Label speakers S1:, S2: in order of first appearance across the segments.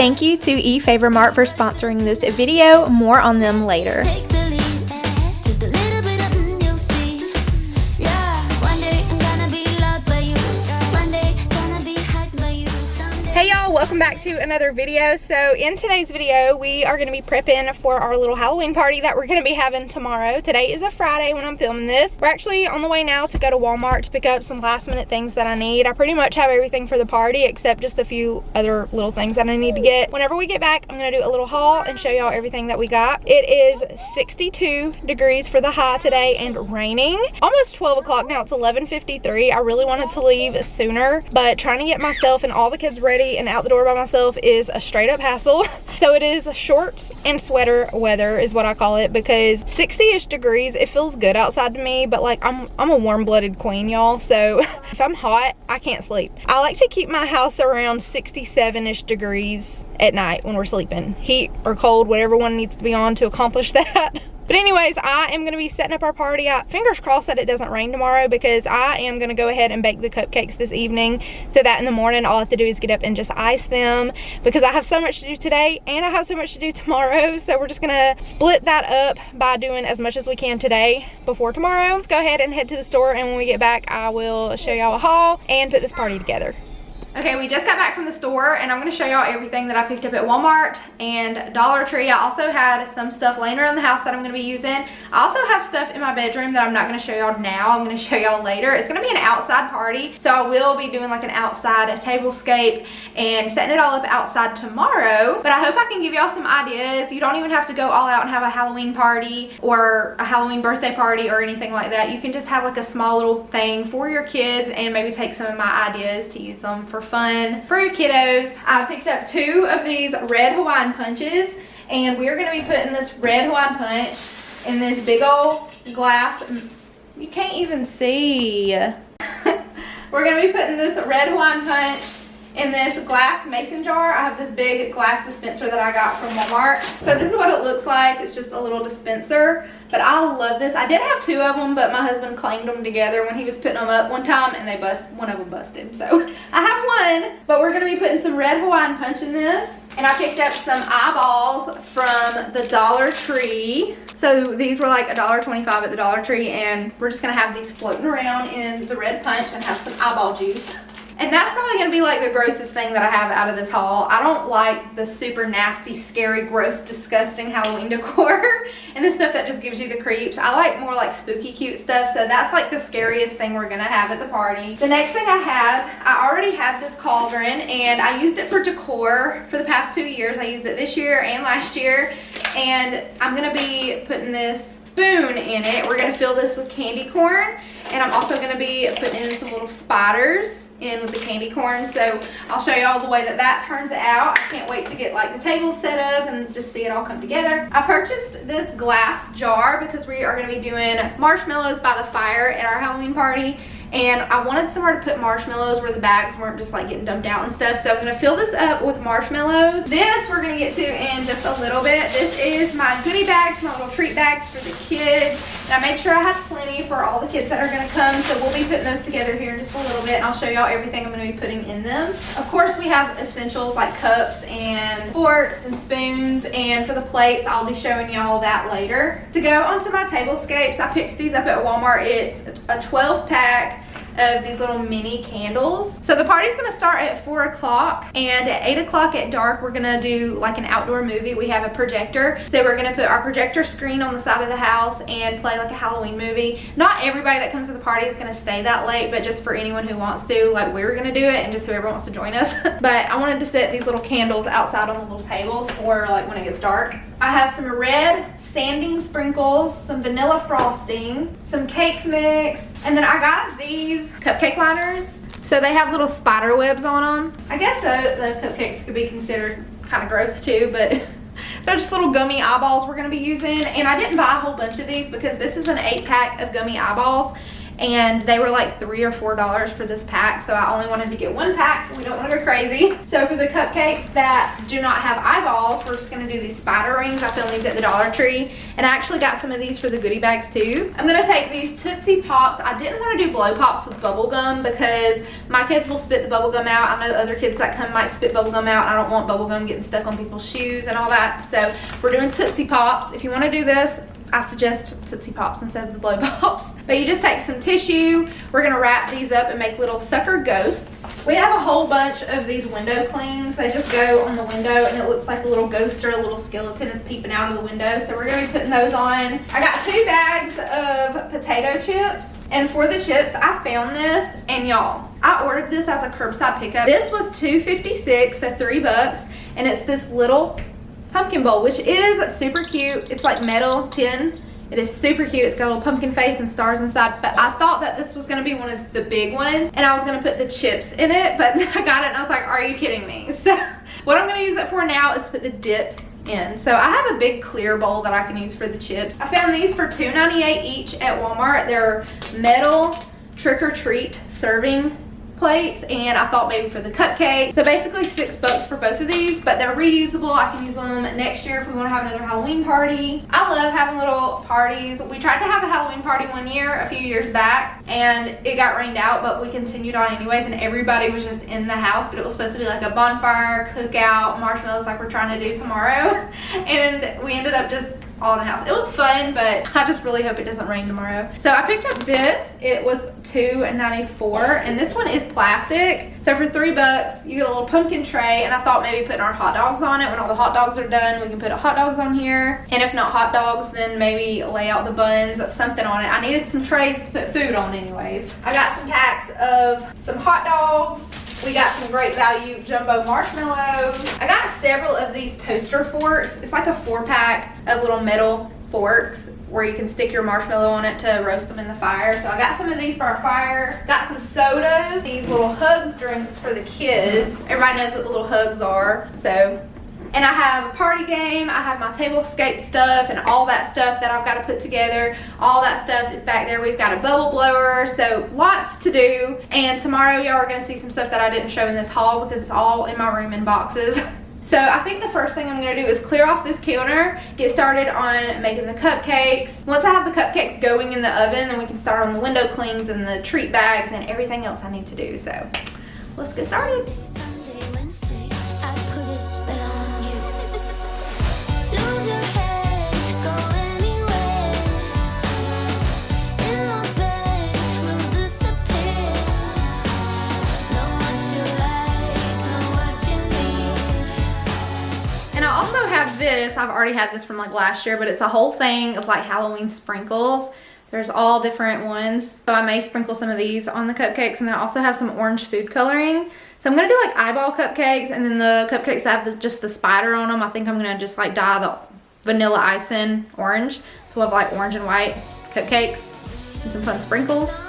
S1: Thank you to eFavorMart for sponsoring this video. More on them later. Hey y'all, welcome back to another video. So in today's video, we are going to be prepping for our little Halloween party that we're going to be having tomorrow. Today is a Friday when I'm filming this. We're actually on the way now to go to Walmart to pick up some last minute things that I need. I pretty much have everything for the party except just a few other little things that I need to get. Whenever we get back, I'm going to do a little haul and show y'all everything that we got. It is 62 degrees for the high today and raining. Almost 12 o'clock now. It's 11:53. I really wanted to leave sooner, but trying to get myself and all the kids ready and out the door by myself is a straight up hassle. So it is shorts and sweater weather is what I call it, because 60-ish degrees, it feels good outside to me, but like I'm a warm-blooded queen, y'all, so if I'm hot, I can't sleep. I like to keep my house around 67-ish degrees at night when we're sleeping. Heat or cold, whatever one needs to be on to accomplish that. But anyways, I am going to be setting up our party. Fingers crossed that it doesn't rain tomorrow, because I am going to go ahead and bake the cupcakes this evening so that in the morning all I have to do is get up and just ice them, because I have so much to do today and I have so much to do tomorrow. So we're just going to split that up by doing as much as we can today before tomorrow. Let's go ahead and head to the store, and when we get back I will show y'all a haul and put this party together. Okay, we just got back from the store, and I'm going to show y'all everything that I picked up at Walmart and Dollar Tree. I also had some stuff laying around the house that I'm going to be using. I also have stuff in my bedroom that I'm not going to show y'all now. I'm going to show y'all later. It's going to be an outside party, so I will be doing like an outside tablescape and setting it all up outside tomorrow. But I hope I can give y'all some ideas. You don't even have to go all out and have a Halloween party or a Halloween birthday party or anything like that. You can just have like a small little thing for your kids and maybe take some of my ideas to use them for fun for your kiddos. I picked up 2 of these red Hawaiian punches, and we're going to be putting this red Hawaiian punch in this big old glass. You can't even see. We're going to be putting this red Hawaiian punch in this glass mason jar. I have this big glass dispenser that I got from Walmart. So this is what it looks like. It's just a little dispenser, but I love this. I did have 2 of them, but my husband claimed them together when he was putting them up one time, and one of them busted. So I have one, but we're gonna be putting some red Hawaiian punch in this. And I picked up some eyeballs from the Dollar Tree. So these were like $1.25 at the Dollar Tree, and we're just gonna have these floating around in the red punch and have some eyeball juice. And that's probably going to be like the grossest thing that I have out of this haul. I don't like the super nasty, scary, gross, disgusting Halloween decor and the stuff that just gives you the creeps. I like more like spooky, cute stuff. So that's like the scariest thing we're going to have at the party. The next thing I already have this cauldron, and I used it for decor for the past 2 years. I used it this year and last year. And I'm going to be putting this spoon in it. We're going to fill this with candy corn, and I'm also going to be putting in some little spiders in with the candy corn. So I'll show you all the way that turns out. I can't wait to get like the table set up and just see it all come together. I purchased this glass jar because we are going to be doing marshmallows by the fire at our Halloween party, and I wanted somewhere to put marshmallows where the bags weren't just like getting dumped out and stuff. So I'm going to fill this up with marshmallows. This we're going to get to in just a little bit. This is my goodie bags, my little treat bags for the kids. And I made sure I have plenty for all the kids that are going to come. So we'll be putting those together here in just a little bit, and I'll show y'all everything I'm going to be putting in them. Of course, we have essentials like cups and forks and spoons, and for the plates, I'll be showing y'all that later. To go onto my tablescapes, I picked these up at Walmart. It's a 12-pack of these little mini candles. So the party's gonna start at 4 o'clock, and at 8 o'clock at dark we're gonna do like an outdoor movie. We have a projector, so we're gonna put our projector screen on the side of the house and play like a Halloween movie. Not everybody that comes to the party is gonna stay that late, but just for anyone who wants to, like we're gonna do it, and just whoever wants to join us. But I wanted to set these little candles outside on the little tables for like when it gets dark. I have some red standing sprinkles, some vanilla frosting, some cake mix, and then I got these cupcake liners. So they have little spider webs on them. I guess the cupcakes could be considered kind of gross too, but they're just little gummy eyeballs we're going to be using. And I didn't buy a whole bunch of these because this is an 8-pack of gummy eyeballs, and they were like $3 or $4 for this pack, so I only wanted to get one pack. We don't want to go crazy. So for the cupcakes that do not have eyeballs, we're just going to do these spider rings. I found these at the Dollar Tree, and I actually got some of these for the goodie bags too. I'm going to take these Tootsie Pops. I didn't want to do blow pops with bubble gum because my kids will spit the bubble gum out. I know other kids that come might spit bubble gum out. I don't want bubble gum getting stuck on people's shoes and all that. So we're doing Tootsie Pops. If you want to do this, I suggest Tootsie Pops instead of the blow pops. But you just take some tissue. We're gonna wrap these up and make little sucker ghosts. We have a whole bunch of these window clings. They just go on the window and it looks like a little ghost or a little skeleton is peeping out of the window. So we're gonna be putting those on. I got 2 bags of potato chips. And for the chips, I found this, and y'all, I ordered this as a curbside pickup. This was $2.56, so $3, and it's this little pumpkin bowl, which is super cute. It's like metal tin. It is super cute. It's got a little pumpkin face and stars inside, but I thought that this was gonna be one of the big ones, and I was gonna put the chips in it, but then I got it and I was like, are you kidding me? So what I'm gonna use it for now is to put the dip in. So I have a big clear bowl that I can use for the chips. I found these for $2.98 each at Walmart. They're metal trick-or-treat serving plates, and I thought maybe for the cupcake. So basically $6 for both of these, but they're reusable. I can use them next year if we want to have another Halloween party. I love having little parties. We tried to have a Halloween party one year a few years back, and it got rained out, but we continued on anyways, and everybody was just in the house, but it was supposed to be like a bonfire, cookout, marshmallows like we're trying to do tomorrow, and we ended up just all in the house. It was fun, but I just really hope it doesn't rain tomorrow. So I picked up this. It was $2.94, and this one is plastic. So for $3, you get a little pumpkin tray, and I thought maybe putting our hot dogs on it. When all the hot dogs are done, we can put hot dogs on here. And if not hot dogs, then maybe lay out the buns, something on it. I needed some trays to put food on anyways. I got some packs of some hot dogs. We got some great value jumbo marshmallows. I got several of these toaster forks. It's like a 4-pack of little metal forks where you can stick your marshmallow on it to roast them in the fire. So I got some of these for our fire. Got some sodas, these little Hugs drinks for the kids. Everybody knows what the little Hugs are. And I have a party game, I have my tablescape stuff and all that stuff that I've got to put together. All that stuff is back there. We've got a bubble blower, so lots to do. And tomorrow y'all are going to see some stuff that I didn't show in this haul because it's all in my room in boxes. So I think the first thing I'm going to do is clear off this counter, get started on making the cupcakes. Once I have the cupcakes going in the oven, then we can start on the window clings and the treat bags and everything else I need to do. So let's get started. This I've already had this from like last year, but it's a whole thing of like Halloween sprinkles. There's all different ones, so I may sprinkle some of these on the cupcakes, and then I also have some orange food coloring. So I'm gonna do like eyeball cupcakes, and then the cupcakes that have just the spider on them, I think I'm gonna just like dye the vanilla icing orange, so we'll have like orange and white cupcakes and some fun sprinkles.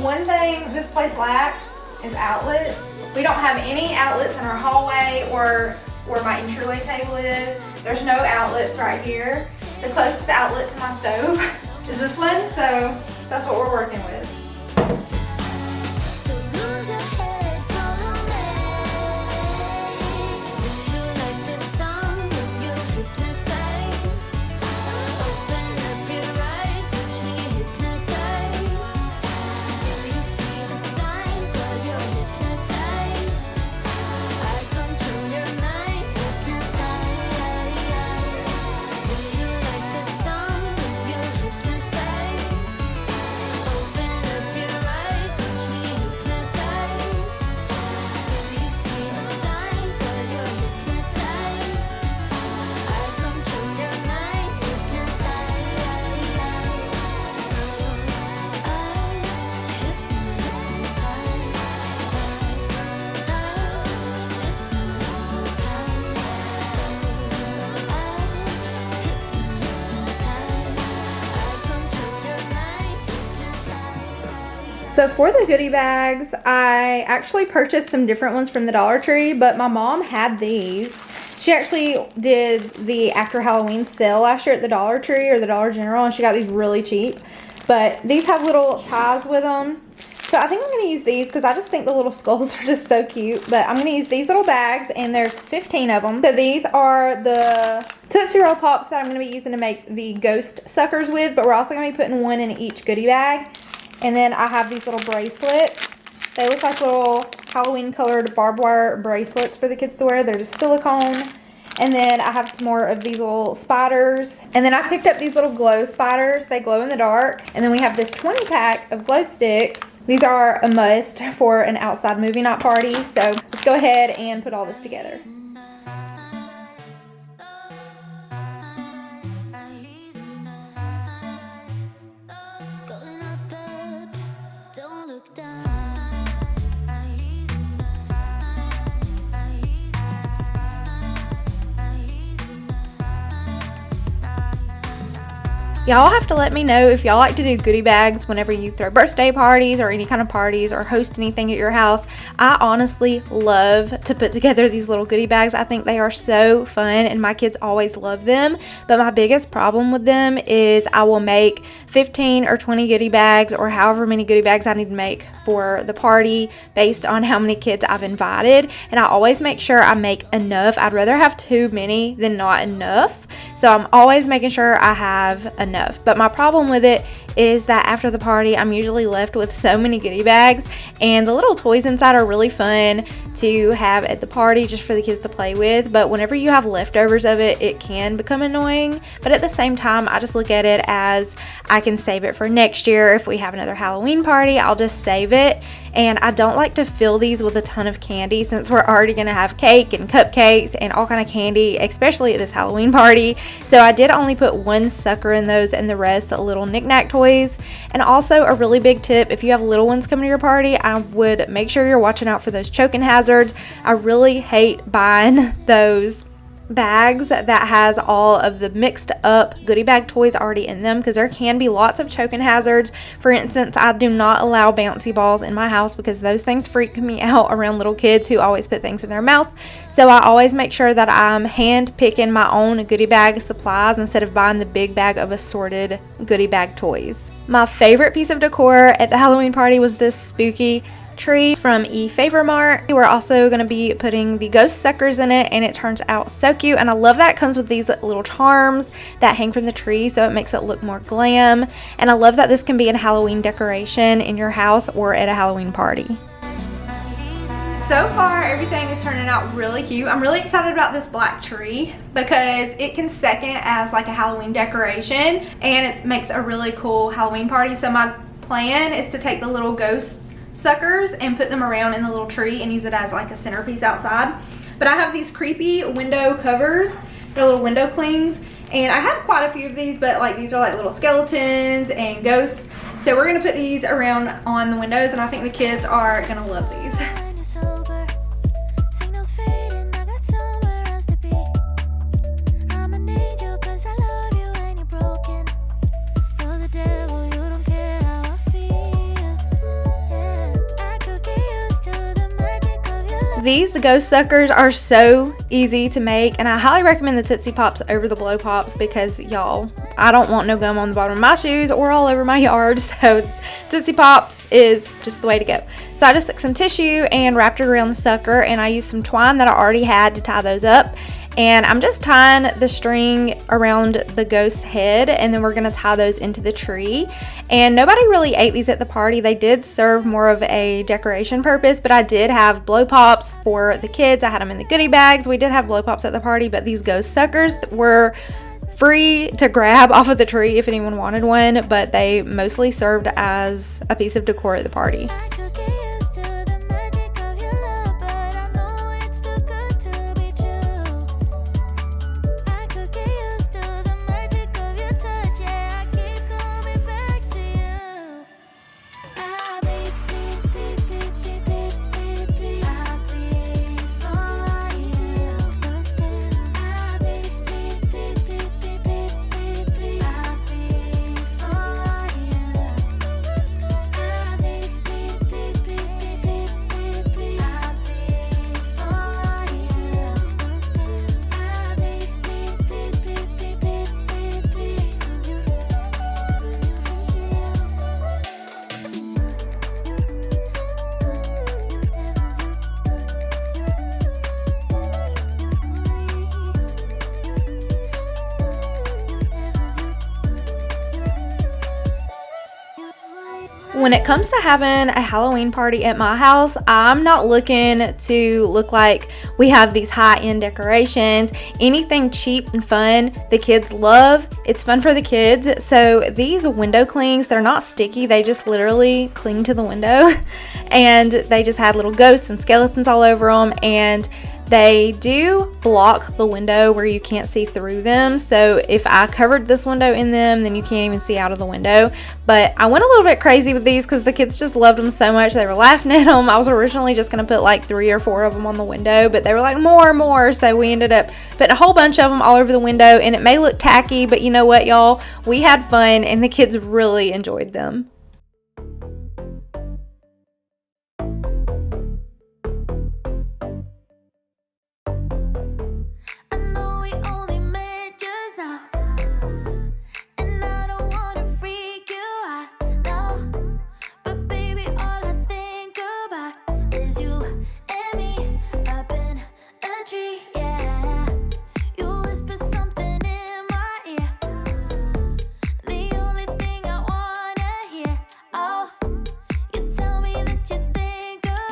S1: One thing this place lacks is outlets. We don't have any outlets in our hallway or where my entryway table is. There's no outlets right here. The closest outlet to my stove is this one, so that's what we're working with. So for the goodie bags, I actually purchased some different ones from the Dollar Tree, but my mom had these. She actually did the after Halloween sale last year at the Dollar Tree or the Dollar General, and she got these really cheap. But these have little ties with them. So I think I'm going to use these because I just think the little skulls are just so cute. But I'm going to use these little bags, and there's 15 of them. So these are the Tootsie Roll Pops that I'm going to be using to make the ghost suckers with. But we're also going to be putting one in each goodie bag. And then I have these little bracelets. They look like little Halloween colored barbed wire bracelets for the kids to wear. They're just silicone. And then I have some more of these little spiders. And then I picked up these little glow spiders. They glow in the dark. And then we have this 20 pack of glow sticks. These are a must for an outside movie night party. So let's go ahead and put all this together. Y'all have to let me know if y'all like to do goodie bags whenever you throw birthday parties or any kind of parties or host anything at your house. I honestly love to put together these little goodie bags. I think they are so fun and my kids always love them. But my biggest problem with them is I will make 15 or 20 goodie bags or however many goodie bags I need to make for the party based on how many kids I've invited. And I always make sure I make enough. I'd rather have too many than not enough. So I'm always making sure I have enough. But my problem with it is that after the party, I'm usually left with so many goodie bags, and the little toys inside are really fun to have at the party just for the kids to play with. But whenever you have leftovers of it, it can become annoying. But at the same time, I just look at it as I can save it for next year. If we have another Halloween party, I'll just save it. And I don't like to fill these with a ton of candy since we're already going to have cake and cupcakes and all kind of candy, especially at this Halloween party. So I did only put one sucker in those and the rest little knick-knack toys. And also a really big tip, if you have little ones coming to your party, I would make sure you're watching out for those choking hazards. I really hate buying those bags that has all of the mixed up goodie bag toys already in them because there can be lots of choking hazards. For instance, I do not allow bouncy balls in my house because those things freak me out around little kids who always put things in their mouth. So I always make sure that I'm hand picking my own goodie bag supplies instead of buying the big bag of assorted goodie bag toys. My favorite piece of decor at the Halloween party was this spooky tree from Favor Mart. We're also going to be putting the ghost suckers in it, and it turns out so cute. And I love that it comes with these little charms that hang from the tree, so it makes it look more glam. And I love that this can be a Halloween decoration in your house or at a Halloween party. So far, everything is turning out really cute. I'm really excited about this black tree because it can second as like a Halloween decoration, and it makes a really cool Halloween party. So my plan is to take the little ghosts suckers and put them around in the little tree and use it as like a centerpiece outside. But I have these creepy window covers. They're little window clings, and I have quite a few of these, but like these are like little skeletons and ghosts. So we're gonna put these around on the windows, and I think the kids are gonna love these. These ghost suckers are so easy to make, and I highly recommend the Tootsie Pops over the Blow Pops because, y'all, I don't want no gum on the bottom of my shoes or all over my yard, so Tootsie Pops is just the way to go. So I just took some tissue and wrapped it around the sucker, and I used some twine that I already had to tie those up. And I'm just tying the string around the ghost's head, and then we're going to tie those into the tree. And nobody really ate these at the party. They did serve more of a decoration purpose, but I did have blow pops for the kids. I had them in the goodie bags. We did have blow pops at the party, but these ghost suckers were free to grab off of the tree if anyone wanted one, but they mostly served as a piece of decor at the party. When it comes to having a Halloween party at my house, I'm not looking to look like we have these high-end decorations. Anything cheap and fun the kids love. It's fun for the kids. So these window clings, they're not sticky. They just literally cling to the window. And they just had little ghosts and skeletons all over them. And they do block the window where you can't see through them. So if I covered this window in them, then you can't even see out of the window. But I went a little bit crazy with these because the kids just loved them so much. They were laughing at them. I was originally just going to put like 3 or 4 of them on the window, but they were like more. So we ended up putting a whole bunch of them all over the window, and it may look tacky, but you know what, y'all? We had fun and the kids really enjoyed them.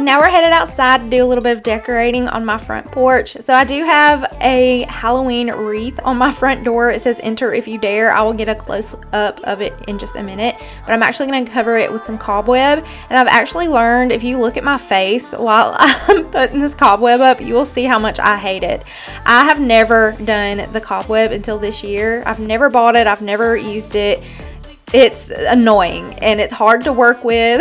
S1: Now we're headed outside to do a little bit of decorating on my front porch. So I do have a Halloween wreath on my front door. It says enter if you dare. I will get a close up of it in just a minute, but I'm actually going to cover it with some cobweb. And I've actually learned, if you look at my face while I'm putting this cobweb up, you will see how much I hate it. I have never done the cobweb until this year. I've never bought it. I've never used it. It's annoying and it's hard to work with.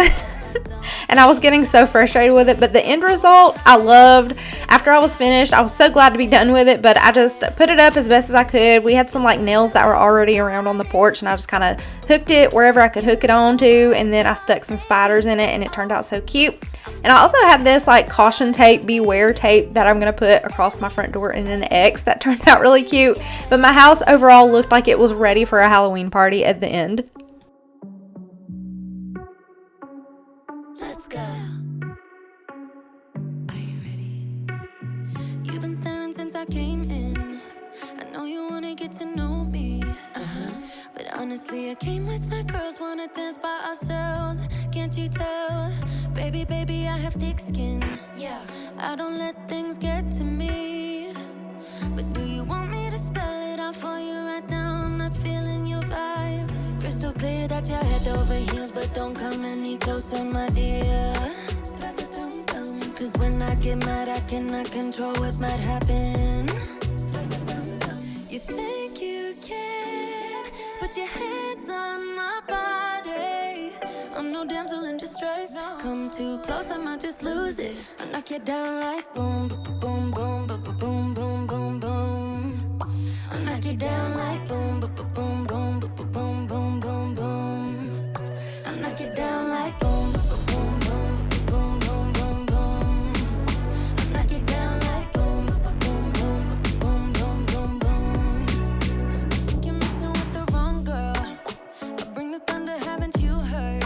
S1: And I was getting so frustrated with it, but the end result I loved. After I was finished, I was so glad to be done with it, but I just put it up as best as I could. We had some like nails that were already around on the porch, and I just kind of hooked it wherever I could hook it on to, and then I stuck some spiders in it, and it turned out so cute. And I also had this like caution tape, beware tape, that I'm going to put across my front door in an X. That turned out really cute, but my house overall looked like it was ready for a Halloween party at the end.
S2: Let's go. Are you ready? You've been staring since I came in. I know you wanna get to know me. But honestly, I came with my girls, wanna dance by ourselves. Can't you tell? Baby, I have thick skin. Yeah, I don't let things get to me. But do you want me to spell it out for you right now? I'm not feeling your vibe. Crystal clear that you're head over heels, but don't come any closer, my dear. Cause when I get mad, I cannot control what might happen. You think you can put your hands on my body. I'm no damsel in distress. Come too close, I might just lose it. I knock you down like boom, boom, boom, boom, boom, boom, boom, boom. I knock you down like boom, boom, boom, boom, boom, boom, boom, boom, boom. I knock you down like boom, boom, boom, boom, boom, boom, boom. I knock you down like boom, boom, boom, boom, boom, boom, boom. I think you're messing with the wrong girl. I bring the thunder, haven't you heard?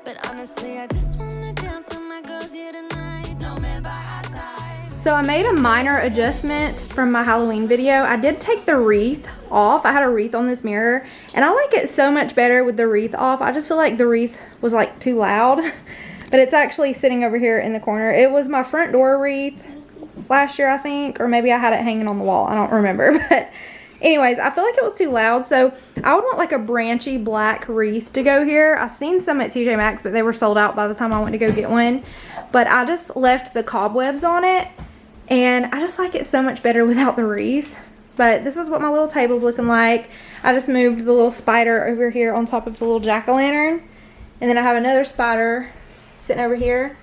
S2: But honestly, I just wanna dance with my girls here tonight. No man by our side.
S1: So I made a minor adjustment from my Halloween video. I did take the wreath off. I had a wreath on this mirror, and I like it so much better with the wreath off. I just feel like the wreath was like too loud, but it's actually sitting over here in the corner. It was my front door wreath last year, I think, or maybe I had it hanging on the wall. I don't remember, but anyways, I feel like it was too loud, so I would want like a branchy black wreath to go here. I seen some at TJ Maxx, but they were sold out by the time I went to go get one. But I just left the cobwebs on it, and I just like it so much better without the wreath. But this is what my little table's looking like. I just moved the little spider over here on top of the little jack-o'-lantern, and then I have another spider sitting over here.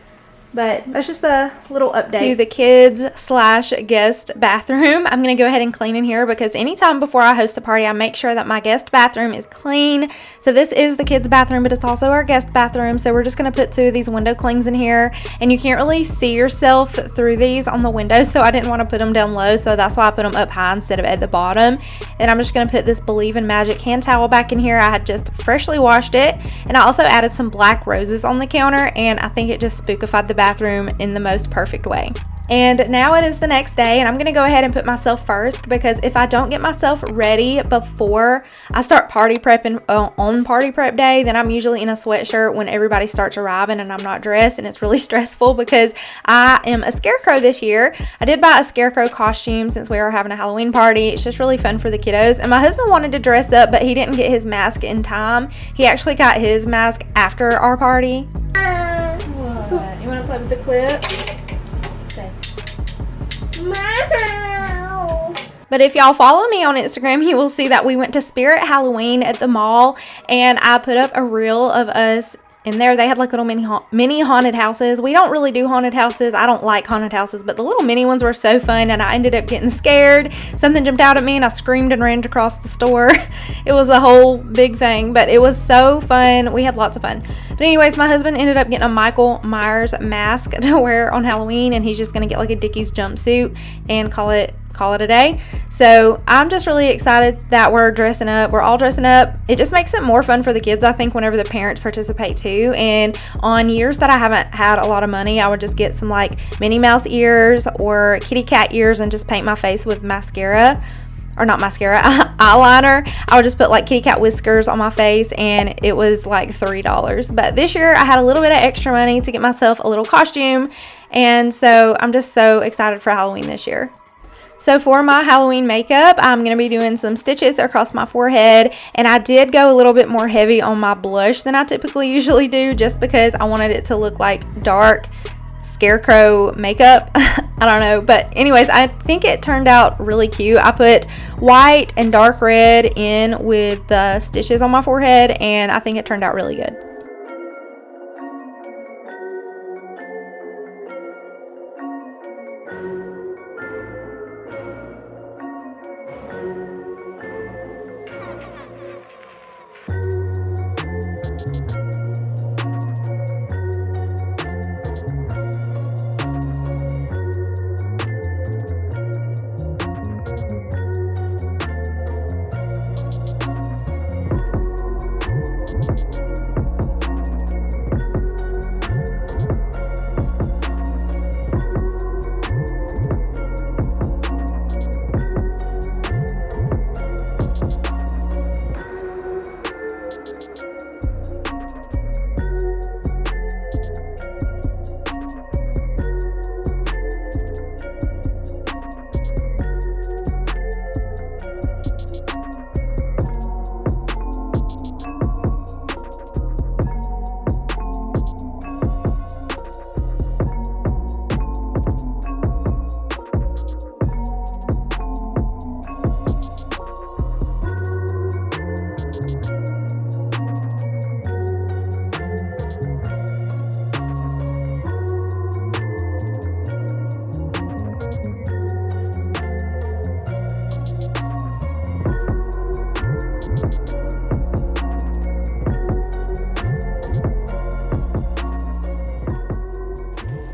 S1: But that's just a little update to the kids/guest bathroom. I'm going to go ahead and clean in here because anytime before I host a party, I make sure that my guest bathroom is clean. So this is the kids bathroom, but it's also our guest bathroom. So we're just going to put 2 of these window clings in here, and you can't really see yourself through these on the windows. So I didn't want to put them down low. So that's why I put them up high instead of at the bottom. And I'm just going to put this Believe in Magic hand towel back in here. I had just freshly washed it. And I also added some black roses on the counter, and I think it just spookified the bathroom in the most perfect way. And now it is the next day, and I'm gonna go ahead and put myself first, because if I don't get myself ready before I start party prepping on party prep day, then I'm usually in a sweatshirt when everybody starts arriving and I'm not dressed, and it's really stressful because I am a scarecrow this year. I did buy a scarecrow costume since we are having a Halloween party. It's just really fun for the kiddos, and my husband wanted to dress up, but he didn't get his mask in time. He actually got his mask after our party. What? You want to play with the clip? But if y'all follow me on Instagram, you will see that we went to Spirit Halloween at the mall, and I put up a reel of us in there. They had like little mini haunted houses. We don't really do haunted houses. I don't like haunted houses, but the little mini ones were so fun, and I ended up getting scared. Something jumped out at me and I screamed and ran across the store. It was a whole big thing, but it was so fun. We had lots of fun. But anyways, my husband ended up getting a Michael Myers mask to wear on Halloween, and he's just gonna get like a Dickies jumpsuit and call it a day. So I'm just really excited that we're dressing up. We're all dressing up. It just makes it more fun for the kids, I think, whenever the parents participate too. And on years that I haven't had a lot of money, I would just get some like Minnie Mouse ears or kitty cat ears and just paint my face with mascara. Or not mascara, eyeliner. I would just put like kitty cat whiskers on my face, and it was like $3. But this year I had a little bit of extra money to get myself a little costume, and so I'm just so excited for Halloween this year. So for my Halloween makeup, I'm going to be doing some stitches across my forehead, and I did go a little bit more heavy on my blush than I typically usually do, just because I wanted it to look like dark scarecrow makeup. I don't know, but anyways, I think it turned out really cute. I put white and dark red in with the stitches on my forehead, and I think it turned out really good.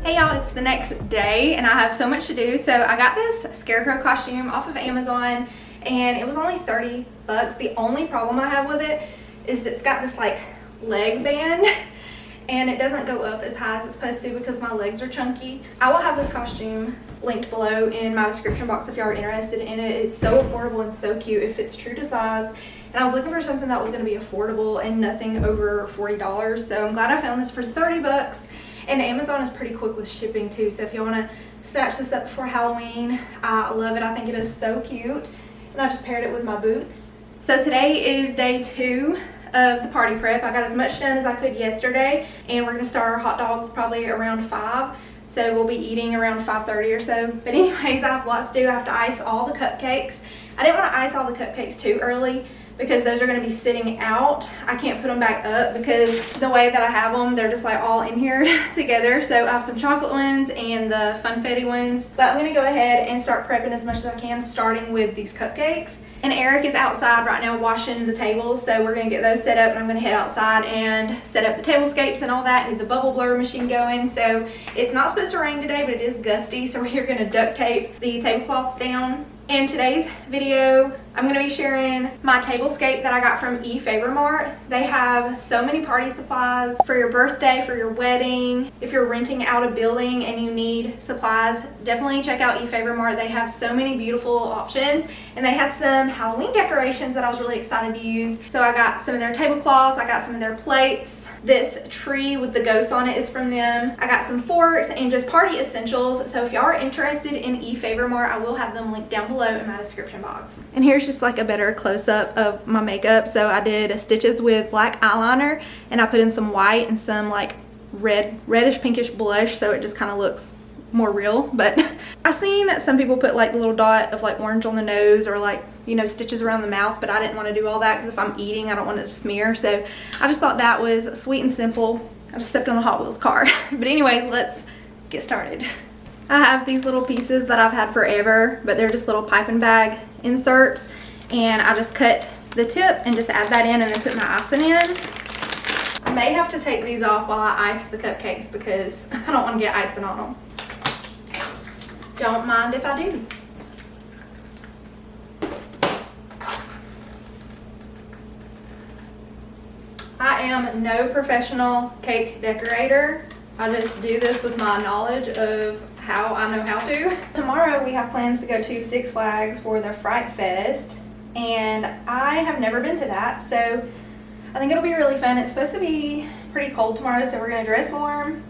S1: Hey y'all, it's the next day and I have so much to do. So I got this scarecrow costume off of Amazon and it was only 30 bucks. The only problem I have with it is that it's got this like leg band and it doesn't go up as high as it's supposed to because my legs are chunky. I will have this costume linked below in my description box if y'all are interested in it. It's so affordable and so cute. It fits true to size. And I was looking for something that was going to be affordable and nothing over $40. So I'm glad I found this for 30 bucks. And Amazon is pretty quick with shipping too. So if you want to snatch this up before Halloween, I love it. I think it is so cute. And I just paired it with my boots. So today is day 2 of the party prep. I got as much done as I could yesterday. And we're going to start our hot dogs probably around 5. So we'll be eating around 5:30 or so. But anyways, I have lots to do. I have to ice all the cupcakes. I didn't want to ice all the cupcakes too early because those are going to be sitting out. I can't put them back up because the way that I have them, they're just like all in here together. So I have some chocolate ones and the funfetti ones. But I'm going to go ahead and start prepping as much as I can, starting with these cupcakes. And Eric is outside right now washing the tables, so we're going to get those set up and I'm going to head outside and set up the tablescapes and all that, and get the bubble blower machine going. So it's not supposed to rain today, but it is gusty, so we're going to duct tape the tablecloths down In today's video, I'm going to be sharing my tablescape that I got from eFavorMart. They have so many party supplies for your birthday, for your wedding. If you're renting out a building and you need supplies, definitely check out eFavorMart. They have so many beautiful options, and they had some Halloween decorations that I was really excited to use. So I got some of their tablecloths, I got some of their plates. This tree with the ghosts on it is from them. I got some forks and just party essentials. So if y'all are interested in eFavorMart, I will have them linked down below in my description box. And here's just like a better close-up of my makeup. So I did stitches with black eyeliner, and I put in some white and some like reddish pinkish blush, so it just kind of looks more real. But I've seen some people put like a little dot of like orange on the nose, or like, you know, stitches around the mouth, but I didn't want to do all that because if I'm eating, I don't want it to smear. So I just thought that was sweet and simple. I just stepped on a Hot Wheels car. But anyways, let's get started. I have these little pieces that I've had forever, but they're just little piping bag inserts, and I just cut the tip and just add that in and then put my icing in. I may have to take these off while I ice the cupcakes because I don't want to get icing on them. Don't mind if I do. I am no professional cake decorator. I just do this with my knowledge of how I know how to. Tomorrow we have plans to go to Six Flags for the Fright Fest, and I have never been to that, so I think it'll be really fun. It's supposed to be pretty cold tomorrow, so we're gonna dress warm.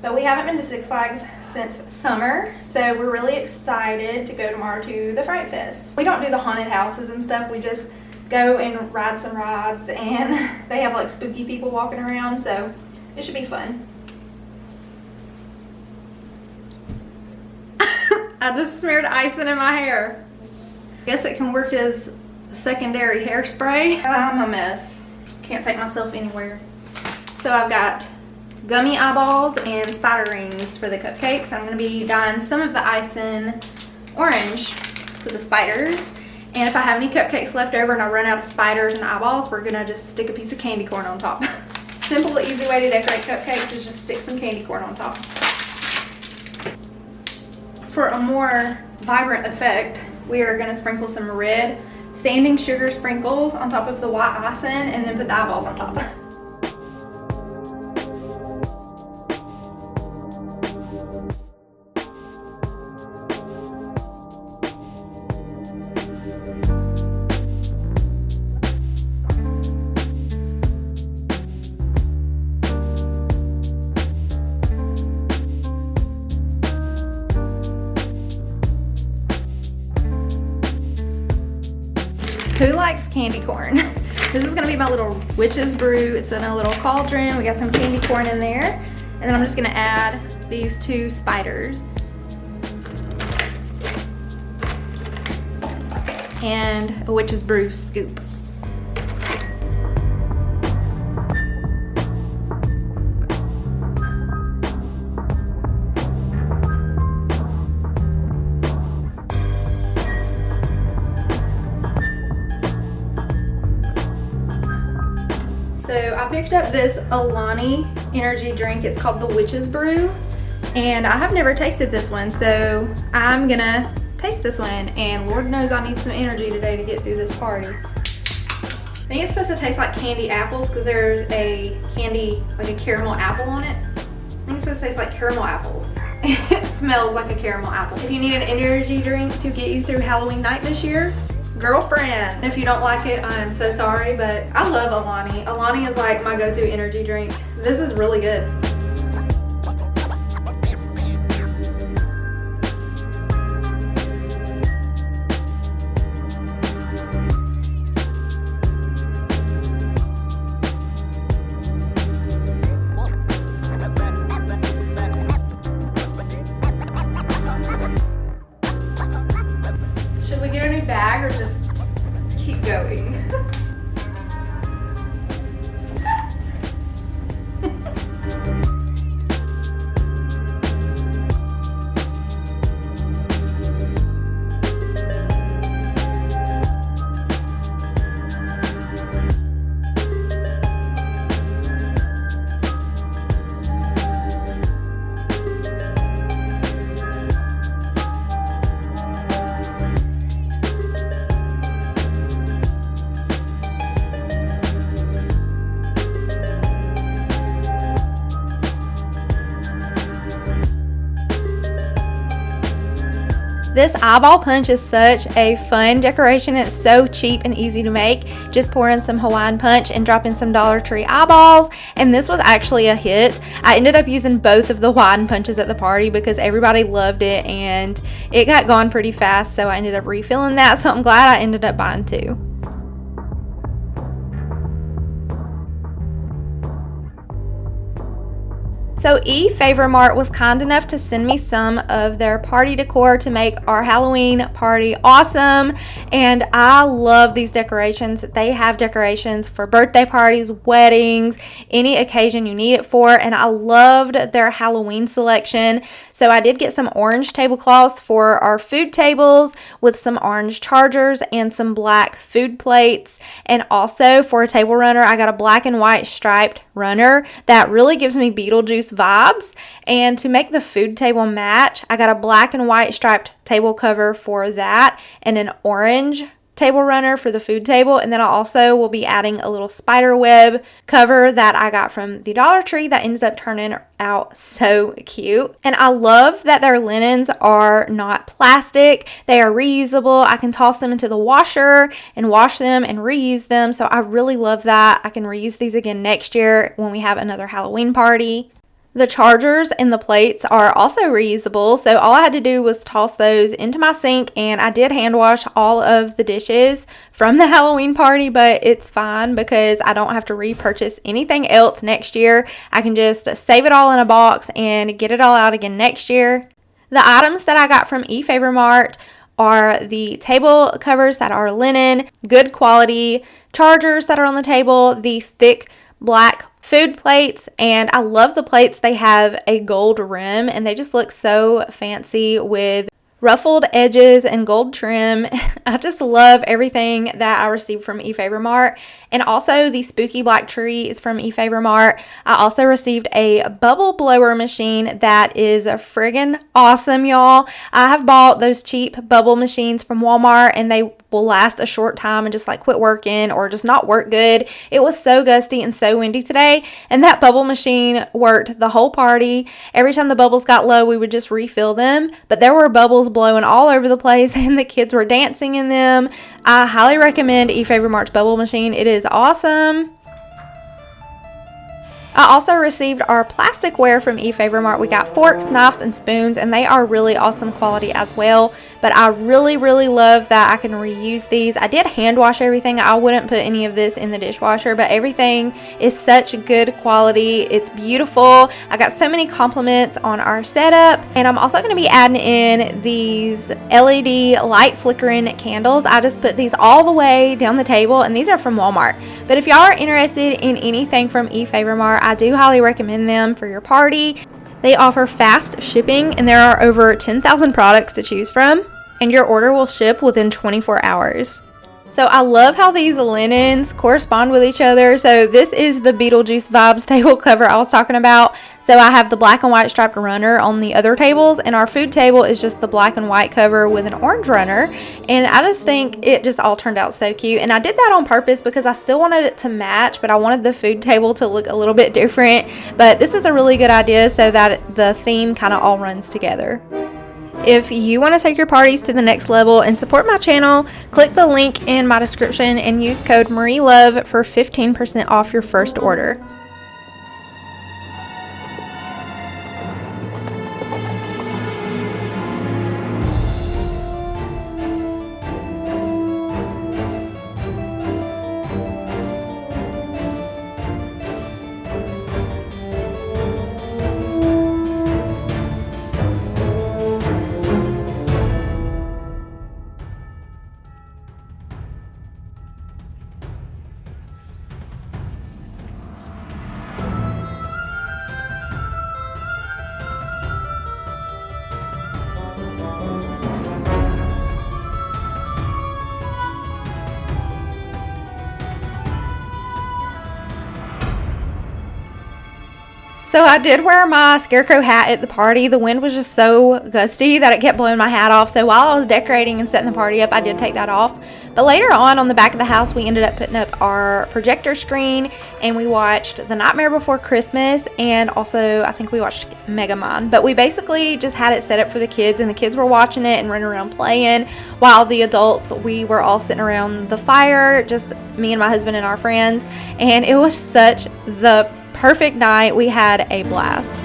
S1: But we haven't been to Six Flags since summer, so we're really excited to go tomorrow to the Fright Fest. We don't do the haunted houses and stuff, we just go and ride some rides, and they have like spooky people walking around, so it should be fun. I just smeared icing in my hair. I guess it can work as secondary hairspray. I'm a mess. Can't take myself anywhere. So I've got gummy eyeballs and spider rings for the cupcakes. I'm going to be dyeing some of the icing orange for the spiders. And if I have any cupcakes left over and I run out of spiders and eyeballs, we're going to just stick a piece of candy corn on top. Simple, easy way to decorate cupcakes is just stick some candy corn on top. For a more vibrant effect, we are going to sprinkle some red sanding sugar sprinkles on top of the white icing and then put the eyeballs on top. Who likes candy corn? This is gonna be my little witch's brew. It's in a little cauldron. We got some candy corn in there. And then I'm just gonna add these two spiders. And a witch's brew scoop. So I picked up this Alani energy drink. It's called the Witch's Brew, and I have never tasted this one, so I'm gonna taste this one, and Lord knows I need some energy today to get through this party. I think it's supposed to taste like candy apples because there's a candy, like a caramel apple on it. I think it's supposed to taste like caramel apples. It smells like a caramel apple. If you need an energy drink to get you through Halloween night this year, girlfriend. If you don't like it, I'm so sorry, but I love Alani. Alani is like my go-to energy drink. This is really good. Should we get a new bag or just keep going? This eyeball punch is such a fun decoration. It's so cheap and easy to make. Just pour in some Hawaiian punch and drop in some Dollar Tree eyeballs, and this was actually a hit. I ended up using both of the Hawaiian punches at the party because everybody loved it and it got gone pretty fast, so I ended up refilling that, so I'm glad I ended up buying two. So Favor Mart was kind enough to send me some of their party decor to make our Halloween party awesome, and I love these decorations. They have decorations for birthday parties, weddings, any occasion you need it for, and I loved their Halloween selection. So I did get some orange tablecloths for our food tables with some orange chargers and some black food plates, and also for a table runner I got a black and white striped runner that really gives me Beetlejuice vibes. And to make the food table match, I got a black and white striped table cover for that and an orange table runner for the food table, and then I also will be adding a little spider web cover that I got from the Dollar Tree that ends up turning out so cute. And I love that their linens are not plastic, they are reusable. I can toss them into the washer and wash them and reuse them, so I really love that. I can reuse these again next year when we have another Halloween party. The chargers and the plates are also reusable, so all I had to do was toss those into my sink, and I did hand wash all of the dishes from the Halloween party, but it's fine because I don't have to repurchase anything else next year. I can just save it all in a box and get it all out again next year. The items that I got from Favor Mart are the table covers that are linen, good quality, chargers that are on the table, the thick black food plates, and I love the plates. They have a gold rim and they just look so fancy with ruffled edges and gold trim. I just love everything that I received from Favor Mart. And also the spooky black tree is from Favor Mart. I also received a bubble blower machine that is friggin' awesome, y'all. I have bought those cheap bubble machines from Walmart and they will last a short time and just like quit working or just not work good. It was so gusty and so windy today, and that bubble machine worked the whole party. Every time the bubbles got low, we would just refill them, but there were bubbles blowing all over the place and the kids were dancing in them. I highly recommend Favor Mart's bubble machine. It is awesome. I also received our plasticware from Favor Mart. We got forks, knives, and spoons, and they are really awesome quality as well. But I really love that I can reuse these. I did hand wash everything. I wouldn't put any of this in the dishwasher, but everything is such good quality. It's beautiful. I got so many compliments on our setup, and I'm also going to be adding in these LED light flickering candles. I just put these all the way down the table, and these are from Walmart. But if y'all are interested in anything from Favor Mart, I do highly recommend them for your party. They offer fast shipping, and there are over 10,000 products to choose from, and your order will ship within 24 hours. So I love how these linens correspond with each other. So this is the Beetlejuice Vibes table cover I was talking about. So I have the black and white striped runner on the other tables, and our food table is just the black and white cover with an orange runner. And I just think it just all turned out so cute. And I did that on purpose because I still wanted it to match, but I wanted the food table to look a little bit different. But this is a really good idea so that the theme kind of all runs together. If you want to take your parties to the next level and support my channel, click the link in my description and use code MarieLove for 15% off your first order. So I did wear my scarecrow hat at the party. The wind was just so gusty that it kept blowing my hat off. So while I was decorating and setting the party up, I did take that off. But later on the back of the house, we ended up putting up our projector screen and we watched The Nightmare Before Christmas, and also I think we watched Megamind. But we basically just had it set up for the kids, and the kids were watching it and running around playing, while the adults, we were all sitting around the fire, just me and my husband and our friends. And it was such the perfect night. We had a blast.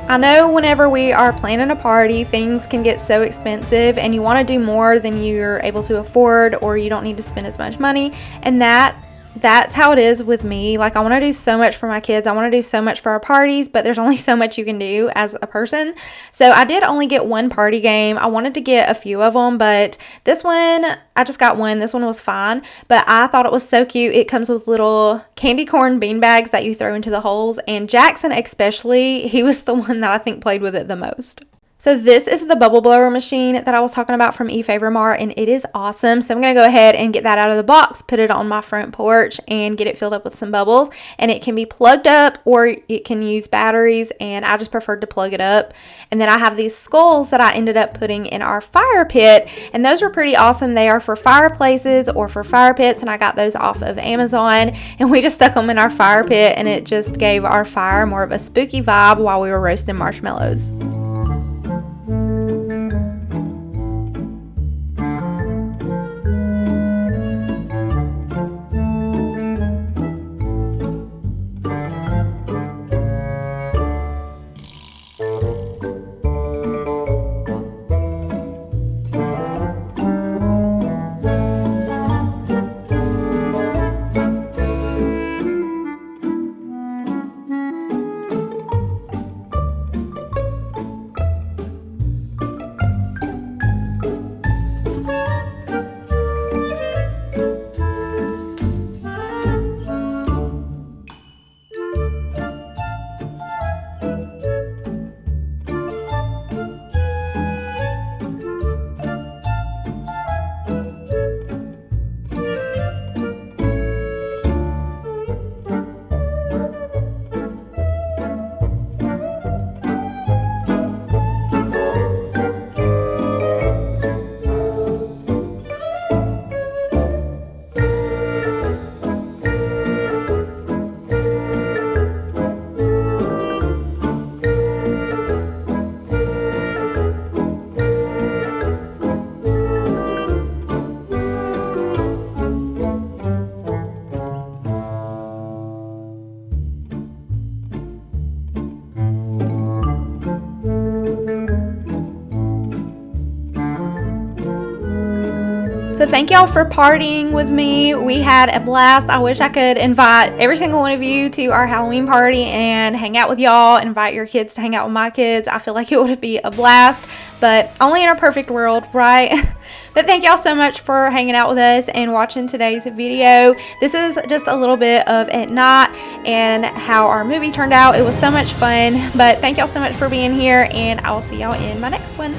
S1: I know whenever we are planning a party, things can get so expensive and you want to do more than you're able to afford, or you don't need to spend as much money. And that's how it is with me. Like, I want to do so much for my kids. I want to do so much for our parties, but there's only so much you can do as a person. So I did only get one party game. I wanted to get a few of them, but this one, I just got one. This one was fine, but I thought it was so cute. It comes with little candy corn bean bags that you throw into the holes, and Jackson especially, he was the one that I think played with it the most. So this is the bubble blower machine that I was talking about from eFavorMart, and it is awesome. So I'm going to go ahead and get that out of the box, put it on my front porch, and get it filled up with some bubbles. And it can be plugged up or it can use batteries, and I just preferred to plug it up. And then I have these skulls that I ended up putting in our fire pit, and those were pretty awesome. They are for fireplaces or for fire pits, and I got those off of Amazon, and we just stuck them in our fire pit, and it just gave our fire more of a spooky vibe while we were roasting marshmallows. So thank y'all for partying with me. We had a blast. I wish I could invite every single one of you to our Halloween party and hang out with y'all, invite your kids to hang out with my kids. I feel like it would be a blast, but only in a perfect world, right? But thank y'all so much for hanging out with us and watching today's video. This is just a little bit of at night and how our movie turned out. It was so much fun, but thank y'all so much for being here, and I will see y'all in my next one.